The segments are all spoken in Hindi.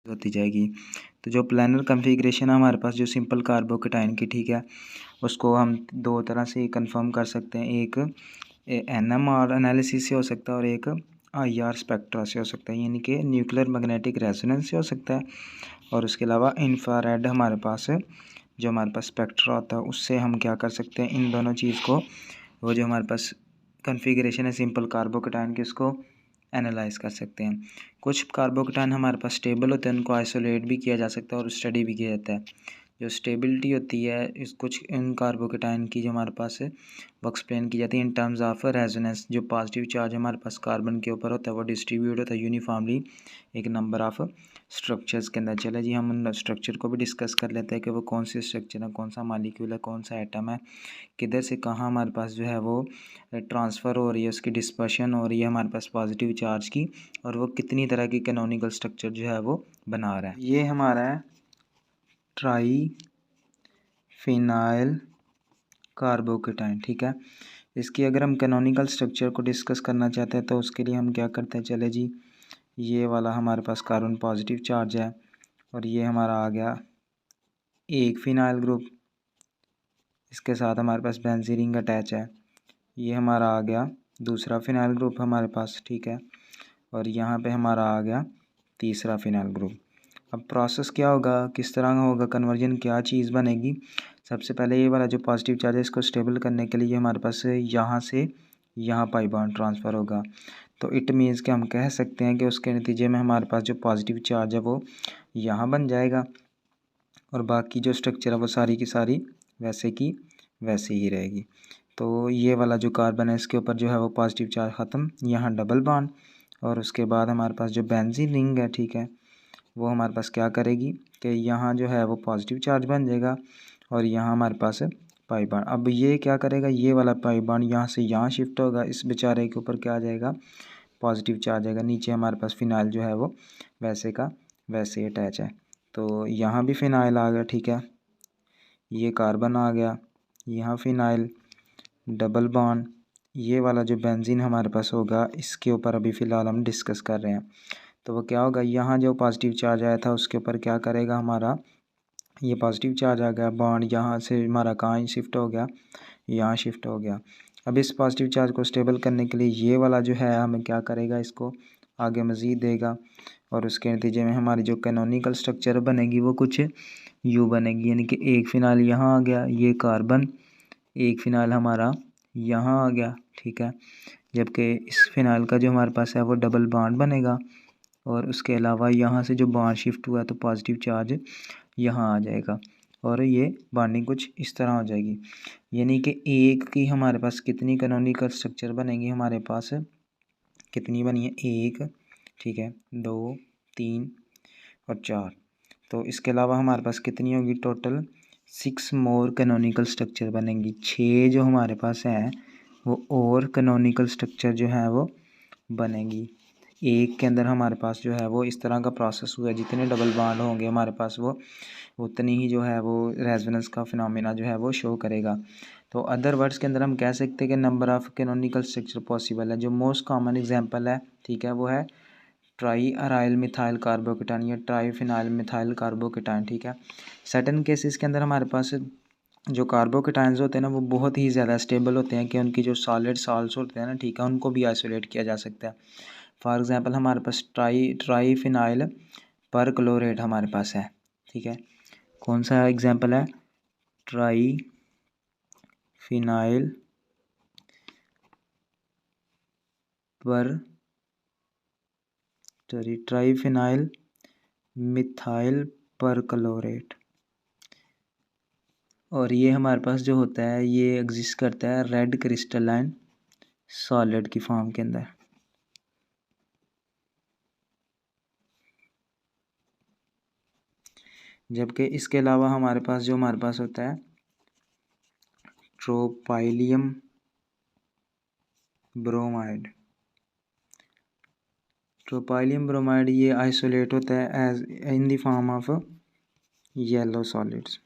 होती जाएगी। तो जो प्लानर कॉन्फ़िगरेशन है हमारे पास जो सिंपल कार्बोकेटाइन की, ठीक है, उसको हम दो तरह से कंफर्म कर सकते हैं। एक NMR एनालिसिस से हो सकता है और एक IR स्पेक्ट्रा से हो सकता है, यानी कि न्यूक्लियर मैग्नेटिक रेजोनेंस से हो सकता है। और उसके अलावा इंफ्रारेड हमारे पास है, जो हमारे पास स्पेक्ट्रा होता है, उससे हम क्या कर सकते हैं, इन दोनों चीज़ को, वो जो हमारे पास कॉन्फ़िगरेशन है सिंपल कार्बोकेटाइन की, उसको एनालाइज कर सकते हैं। कुछ कार्बोकेटाइन हमारे पास स्टेबल होते हैं, उनको आइसोलेट भी किया जा सकता है और स्टडी भी किया जाता है। जो स्टेबिलिटी होती है इस कुछ इन कार्बोकेटाइन की जो हमारे पास है वो एक्सप्लेन की जाती है इन टर्म्स ऑफ रेजोनेंस। जो पॉजिटिव चार्ज हमारे पास कार्बन के ऊपर होता है वो डिस्ट्रीब्यूट होता है यूनिफॉर्मली एक नंबर ऑफ स्ट्रक्चर्स के अंदर। चले जी हम उन स्ट्रक्चर को भी डिस्कस कर लेते हैं कि वो कौन से स्ट्रक्चर है, कौन सा मालिक्यूल है, कौन सा एटम है, किधर से कहाँ हमारे पास जो है वो ट्रांसफ़र हो रही है, उसकी डिस्पर्शन हो रही है हमारे पास पॉजिटिव चार्ज की, और वो कितनी तरह की कैनोनिकल स्ट्रक्चर जो है वो बना रहा है। ये हमारा है ट्राई फिनाइल कार्बोकेटाइन, ठीक है। इसकी अगर हम कैनोनिकल स्ट्रक्चर को डिस्कस करना चाहते हैं तो उसके लिए हम क्या करते हैं, चले जी, ये वाला हमारे पास कार्बन पॉजिटिव चार्ज है और ये हमारा आ गया एक फिनाइल ग्रुप, इसके साथ हमारे पास बेंजीन रिंग अटैच है। ये हमारा आ गया दूसरा फिनाइल ग्रुप हमारे पास, ठीक है, और यहाँ पे हमारा आ गया तीसरा फिनाइल ग्रुप। अब प्रोसेस क्या होगा, किस तरह होगा कन्वर्जन, क्या चीज़ बनेगी। सबसे पहले ये वाला जो पॉजिटिव चार्ज है इसको स्टेबल करने के लिए हमारे पास यहाँ से यहाँ पाई बॉन्ड ट्रांसफ़र होगा। तो इट मीन्स कि हम कह सकते हैं कि उसके नतीजे में हमारे पास जो पॉजिटिव चार्ज है वो यहाँ बन जाएगा और बाकी जो स्ट्रक्चर है वो सारी की सारी वैसे की वैसे ही रहेगी। तो ये वाला जो कार्बन है इसके ऊपर जो है वो पॉजिटिव चार्ज ख़त्म, यहाँ डबल बॉन्ड, और उसके बाद हमारे पास जो बेंजीन रिंग है, ठीक है, वो हमारे पास क्या करेगी कि यहाँ जो है वो पॉजिटिव चार्ज बन जाएगा और यहाँ हमारे पास पाई बॉन्ड। अब ये क्या करेगा, ये वाला पाई बॉन्ड यहाँ से यहाँ शिफ्ट होगा, इस बेचारे के ऊपर क्या आ जाएगा, पॉजिटिव चार्ज आएगा। नीचे हमारे पास फिनाइल जो है वो वैसे का वैसे ही अटैच है, तो यहाँ भी फिनाइल आ गया, ठीक है, ये कार्बन आ गया, यहाँ फिनाइल डबल बॉन्ड, ये वाला जो बेंजीन हमारे पास होगा इसके ऊपर अभी फ़िलहाल हम डिस्कस कर रहे हैं। तो वो क्या होगा, यहाँ जो पॉजिटिव चार्ज आया था उसके ऊपर क्या करेगा, हमारा ये पॉजिटिव चार्ज आ गया, बॉन्ड यहाँ से हमारा कहाँ शिफ्ट हो गया, यहाँ शिफ्ट हो गया। अब इस पॉजिटिव चार्ज को स्टेबल करने के लिए ये वाला जो है हमें क्या करेगा, इसको आगे मज़ीद देगा और उसके नतीजे में हमारी जो कैनोनिकल स्ट्रक्चर बनेगी वो कुछ यू बनेगी, यानी कि एक फिनाइल यहाँ आ गया, ये कार्बन, एक फिनाइल हमारा यहाँ आ गया, ठीक है, जबकि इस फिनाइल का जो हमारे पास है वो डबल बॉन्ड बनेगा और उसके अलावा यहाँ से जो बॉन्ड शिफ्ट हुआ तो पॉजिटिव चार्ज यहाँ आ जाएगा और ये बॉन्डिंग कुछ इस तरह हो जाएगी। यानी कि एक की हमारे पास कितनी कैनोनिकल स्ट्रक्चर बनेगी, हमारे पास कितनी बनी है, एक, ठीक है, दो, तीन और चार। तो इसके अलावा हमारे पास कितनी होगी, टोटल 6 मोर कैनोनिकल स्ट्रक्चर बनेंगी। 6 जो हमारे पास है वो और कैनोनिकल स्ट्रक्चर जो है वो बनेगी। एक के अंदर हमारे पास जो है वो इस तरह का प्रोसेस हुआ है, जितने डबल बॉन्ड होंगे हमारे पास वो उतनी ही जो है वो रेजोनेंस का फिनोमेना जो है वो शो करेगा। तो अदर वर्ड्स के अंदर हम कह सकते हैं कि number of canonical structure possible है। जो मोस्ट कॉमन एग्जांपल है, ठीक है, वो है ट्राई अराइल मिथाइल कार्बोकेटाइन या ट्राई फिनाइल मिथाइल कार्बोकेटाइन, ठीक है। सर्टेन केसेस के अंदर हमारे पास जो कार्बोकेटाइंस होते हैं ना वो बहुत ही ज़्यादा स्टेबल होते हैं कि उनकी जो सॉलिड सॉल्ट्स होते हैं ना, ठीक है, उनको भी आइसोलेट किया जा सकता है। फॉर एग्जांपल हमारे पास ट्राई फिनाइल पर क्लोरेट हमारे पास है, ठीक है, कौन सा एग्जांपल है, ट्राई फिनाइल पर ट्राई फिनाइल मिथाइल पर क्लोरेट, और ये हमारे पास जो होता है ये एग्जिस्ट करता है रेड क्रिस्टलाइन सॉलिड की फॉर्म के अंदर। जबकि इसके अलावा हमारे पास होता है ट्रोपाइलियम ब्रोमाइड। ट्रोपाइलियम ब्रोमाइड ये आइसोलेट होता है as in the form of yellow solids,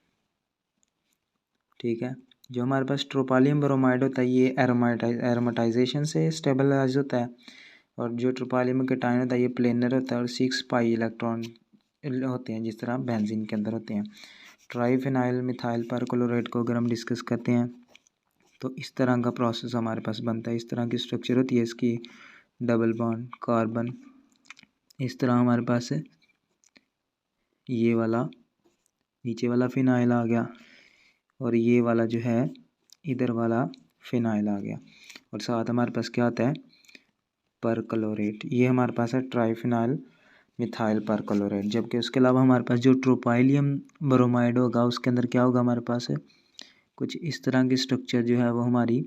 ठीक है। जो हमारे पास ट्रोपाइलियम ब्रोमाइड होता है ये एरोमेटाइजेशन से स्टेबलाइज होता है और जो ट्रोपाइलियम केटाइन होता है ये प्लेनर होता है और 6 पाई इलेक्ट्रॉन होते हैं जिस तरह बेंजीन के अंदर होते हैं। ट्राइफिनाइल मिथाइल परक्लोरेट को अगर हम डिस्कस करते हैं तो इस तरह का प्रोसेस हमारे पास बनता है। इस तरह की स्ट्रक्चर होती है इसकी, डबल बॉन्ड कार्बन, इस तरह हमारे पास है ये वाला नीचे वाला फिनाइल आ गया और ये वाला जो है इधर वाला फिनाइल आ गया, और साथ हमारे पास क्या आता है, परक्लोरेट। ये हमारे पास है ट्राइफिनाइल मिथाइल परक्लोरेट। जबकि उसके अलावा हमारे पास जो ट्रोपाइलियम ब्रोमाइड होगा उसके अंदर क्या होगा, हमारे पास है कुछ इस तरह की स्ट्रक्चर जो है वो हमारी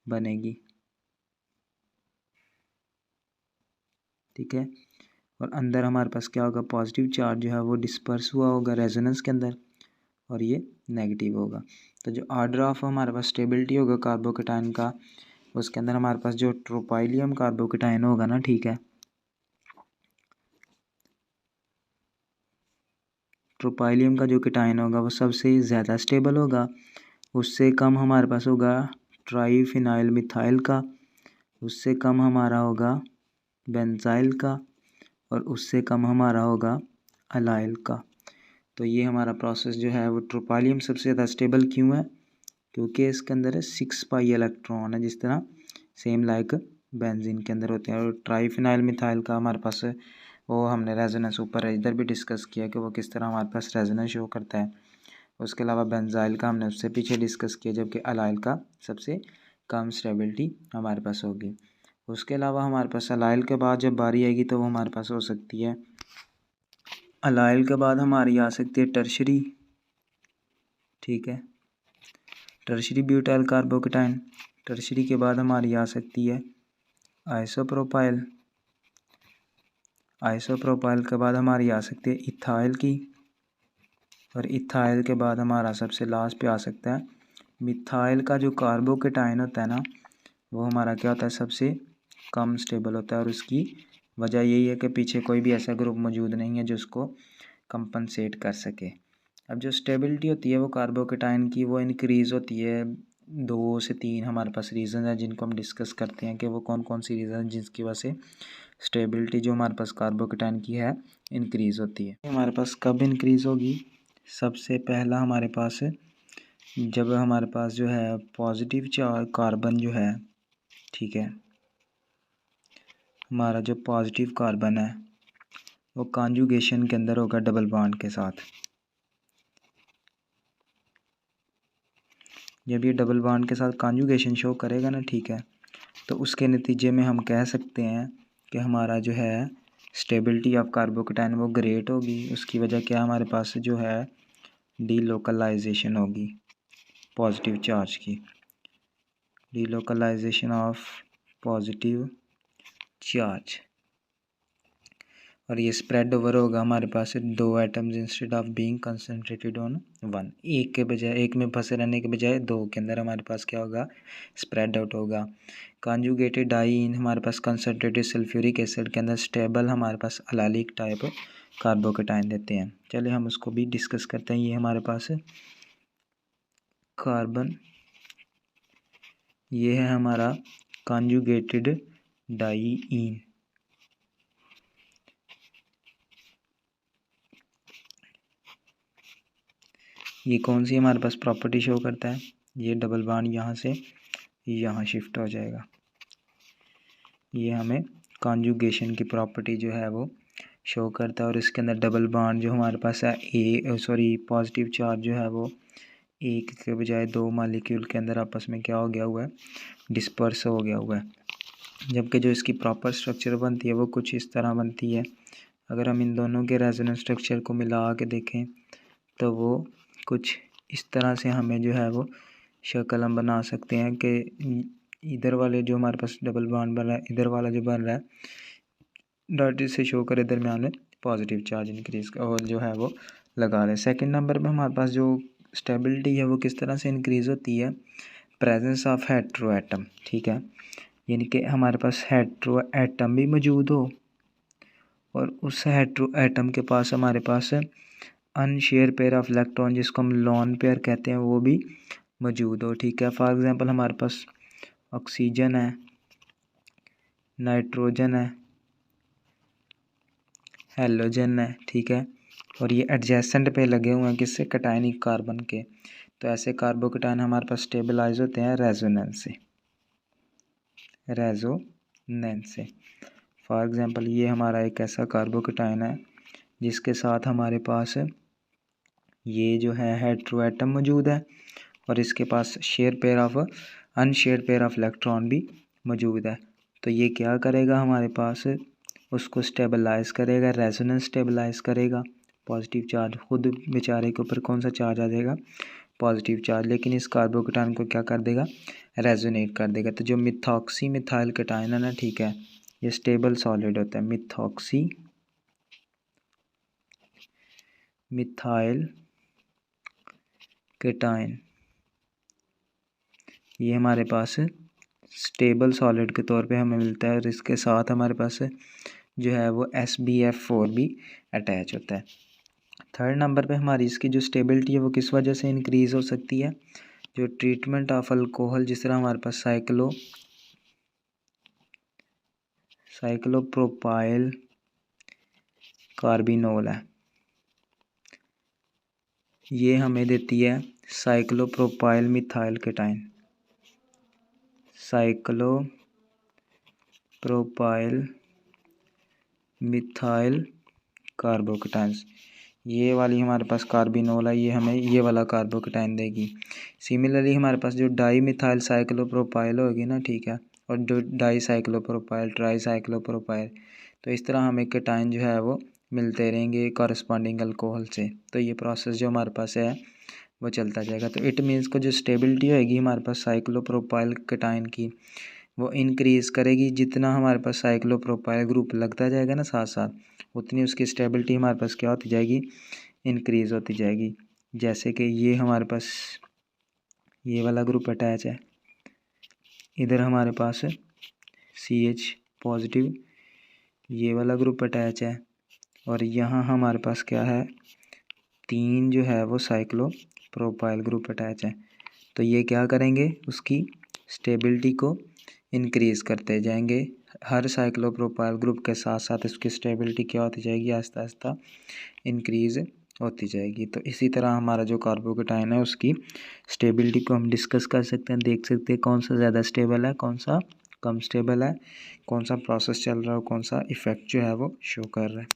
बनेगी, ठीक है। और अंदर हमारे पास क्या होगा, पॉजिटिव चार्ज जो है वो डिस्पर्स हुआ होगा रेजोनेंस के अंदर और ये नेगेटिव होगा। तो जो ऑर्डर ऑफ हमारे पास स्टेबिलिटी होगा कार्बोकेटाइन का, उसके अंदर हमारे पास जो ट्रोपाइलियम कार्बोकेटाइन होगा ना, ठीक है, ट्रोपाइलियम का जो केटाइन होगा वो सबसे ज़्यादा स्टेबल होगा। उससे कम हमारे पास होगा ट्राइफिनाइल मिथाइल का, उससे कम हमारा होगा बेंजाइल का, और उससे कम हमारा होगा अलाइल का। तो ये हमारा प्रोसेस जो है वो ट्रोपाइलियम सबसे ज़्यादा स्टेबल क्यों है, क्योंकि इसके अंदर है 6 पाई इलेक्ट्रॉन है, जिस तरह सेम लाइक बेंजीन के अंदर होते हैं। और ट्राइफिनाइल मिथाइल का हमारे पास वो हमने रेजोनेंस ऊपर इधर भी डिस्कस किया कि वो किस तरह हमारे पास रेजोनेंस शो करता है। उसके अलावा बेंजाइल का हमने उससे पीछे डिस्कस किया, जबकि अलाइल का सबसे कम स्टेबिलिटी हमारे पास होगी। उसके अलावा हमारे पास अलाइल के बाद जब बारी आएगी तो वो हमारे पास हो सकती है, अलाइल के बाद हमारी आ सकती है टर्शरी, ठीक है, टर्शरी ब्यूटाइल कार्बोकेटाइन। टर्शरी के बाद हमारी आ सकती है आइसोप्रोपाइल, आइसोप्रोपाइल के बाद हमारी आ सकती है इथाइल की, और इथाइल के बाद हमारा सबसे लास्ट पे आ सकता है मिथाइल का। जो कार्बोकेटाइन होता है ना, वो हमारा क्या होता है, सबसे कम स्टेबल होता है। और उसकी वजह यही है कि पीछे कोई भी ऐसा ग्रुप मौजूद नहीं है जो उसको कंपनसेट कर सके। अब जो स्टेबिलिटी होती है वो कार्बोकेटाइन की, वो इंक्रीज़ होती है 2 से 3 हमारे पास रीज़न है जिनको हम डिस्कस करते हैं कि वो कौन कौन सी रीज़न जिसकी वजह से स्टेबिलिटी जो हमारे पास कार्बोकेटाइन की है इंक्रीज़ होती है। हमारे पास कब इंक्रीज़ होगी, सबसे पहला हमारे पास जब हमारे पास जो है पॉजिटिव चार्ज कार्बन जो है, ठीक है, हमारा जो पॉजिटिव कार्बन है वो कॉन्जुगेशन के अंदर होगा डबल बॉन्ड के साथ। जब ये डबल बॉन्ड के साथ कॉन्जुगेशन शो करेगा ना, ठीक है, तो उसके नतीजे में हम कह सकते हैं कि हमारा जो है स्टेबिलिटी ऑफ कार्बोकेटाइन वो ग्रेट होगी। उसकी वजह क्या, हमारे पास जो है डीलोकलाइजेशन होगी पॉजिटिव चार्ज की, डीलोकलाइजेशन ऑफ पॉजिटिव चार्ज, और ये स्प्रेड ओवर होगा हमारे पास 2 atoms instead of being concentrated on 1। एक के बजाय, एक में फंसे रहने के बजाय 2 के अंदर हमारे पास क्या होगा, स्प्रेड आउट होगा। कॉन्जुगेटेड डाइईन हमारे पास कंसंट्रेटेड सल्फ्यूरिक एसिड के अंदर स्टेबल हमारे पास अलाइलिक टाइप कार्बोकेटाइन देते हैं। चलिए हम उसको भी डिस्कस करते हैं। ये हमारे पास कार्बन, ये है हमारा कॉन्जुगेटेड डाइईन, ये कौन सी हमारे पास प्रॉपर्टी शो करता है, ये डबल बॉन्ड यहाँ से यहाँ शिफ्ट हो जाएगा, ये हमें कॉन्जुगेशन की प्रॉपर्टी जो है वो शो करता है। और इसके अंदर डबल बॉन्ड जो हमारे पास है पॉजिटिव चार्ज जो है वो एक के बजाय 2 मॉलिक्यूल के अंदर आपस में क्या हो गया हुआ है, डिस्पर्स हो गया हुआ है। जबकि जो इसकी प्रॉपर स्ट्रक्चर बनती है वो कुछ इस तरह बनती है। अगर हम इन दोनों के रेजोनेंस स्ट्रक्चर को मिला के देखें तो वो कुछ इस तरह से हमें जो है वो शक्ल हम बना सकते हैं कि इधर वाले जो हमारे पास डबल बॉन्ड बन रहा है, इधर वाला जो बन रहा है डॉट से शो करे दरमियान में पॉजिटिव चार्ज इंक्रीज और जो है वो लगा रहे हैं। सेकंड नंबर पे हमारे पास जो स्टेबिलिटी है वो किस तरह से इंक्रीज़ होती है, प्रेजेंस ऑफ हेट्रो एटम, ठीक है, यानी कि हमारे पास हेट्रो एटम भी मौजूद हो और उस हेट्रो एटम के पास हमारे पास अनशेयर पेयर ऑफ इलेक्ट्रॉन जिसको हम लोन पेयर कहते हैं वो भी मौजूद हो, ठीक है। फॉर एग्जांपल हमारे पास ऑक्सीजन है, नाइट्रोजन है, हेलोजन है, ठीक है, और ये एडजेसेंट पे लगे हुए हैं किससे, कैटायनिक कार्बन के। तो ऐसे कार्बोकेटायन हमारे पास स्टेबलाइज होते हैं रेजोनेंस से, रेजोनेंस से। फॉर एग्जांपल ये हमारा एक ऐसा कार्बोकेटायन है जिसके साथ हमारे पास ये जो है हेटेरो एटम मौजूद है और इसके पास अनशेयर्ड पेयर ऑफ इलेक्ट्रॉन भी मौजूद है। तो ये क्या करेगा, हमारे पास उसको स्टेबलाइज करेगा, रेजोनेंस स्टेबलाइज करेगा। पॉजिटिव चार्ज खुद बेचारे के ऊपर कौन सा चार्ज आ जाएगा, पॉजिटिव चार्ज, लेकिन इस कार्बोकेटायन को क्या कर देगा, रेजोनेट कर देगा। तो जो मिथॉक्सी मिथाइल कैटायन है ना, ठीक है, ये स्टेबल सॉलिड होता है। मिथॉक्सी मिथाइल कैटायन ये हमारे पास स्टेबल सॉलिड के तौर पे हमें मिलता है और इसके साथ हमारे पास जो है वो SbF4 भी अटैच होता है। थर्ड नंबर पे हमारी इसकी जो स्टेबिलिटी है वो किस वजह से इंक्रीज़ हो सकती है, जो ट्रीटमेंट ऑफ अल्कोहल, जिस तरह हमारे पास साइक्लोप्रोपाइल कार्बिनोल है, ये हमें देती है cyclopropyl methyl cation, cyclopropyl methyl carbocations. ये वाली हमारे पास कार्बिनोल है, ये हमें ये वाला कार्बोकेटायन देगी। सिमिलरली हमारे पास जो डाई मिथाइल साइक्लोप्रोपाइल होगी ना, ठीक है, और जो डाई साइक्लोप्रोपाइल, ट्राई साइक्लोप्रोपाइल, तो इस तरह हमें कैटायन जो है वो मिलते रहेंगे कॉरस्पॉन्डिंग अल्कोहल से। तो ये प्रोसेस जो हमारे पास है वो चलता जाएगा। तो इट मीन्स को जो स्टेबिलिटी होएगी हमारे पास साइक्लोप्रोपाइल कैटायन की, वो इंक्रीज़ करेगी। जितना हमारे पास साइक्लोप्रोपाइल ग्रुप लगता जाएगा ना साथ साथ, उतनी उसकी स्टेबिलिटी हमारे पास क्या होती जाएगी, इंक्रीज़ होती जाएगी। जैसे कि ये हमारे पास ये वाला ग्रुप अटैच है, इधर हमारे पास CH पॉजिटिव ये वाला ग्रुप अटैच है, और यहाँ हमारे पास क्या है, 3 जो है वो साइक्लोप्रोपाइल ग्रुप अटैच है। तो ये क्या करेंगे, उसकी स्टेबिलिटी को इंक्रीज़ करते जाएंगे। हर साइक्लोप्रोपाइल ग्रुप के साथ साथ इसकी स्टेबिलिटी क्या होती जाएगी, आहिस्ता आहिस्ता इंक्रीज़ होती जाएगी। तो इसी तरह हमारा जो कार्बोकेटायन है उसकी स्टेबिलिटी को हम डिस्कस कर सकते हैं, देख सकते हैं कौन सा ज़्यादा स्टेबल है, कौन सा कम स्टेबल है, कौन सा प्रोसेस चल रहा है, कौन सा इफ़ेक्ट जो है वो शो कर रहा है।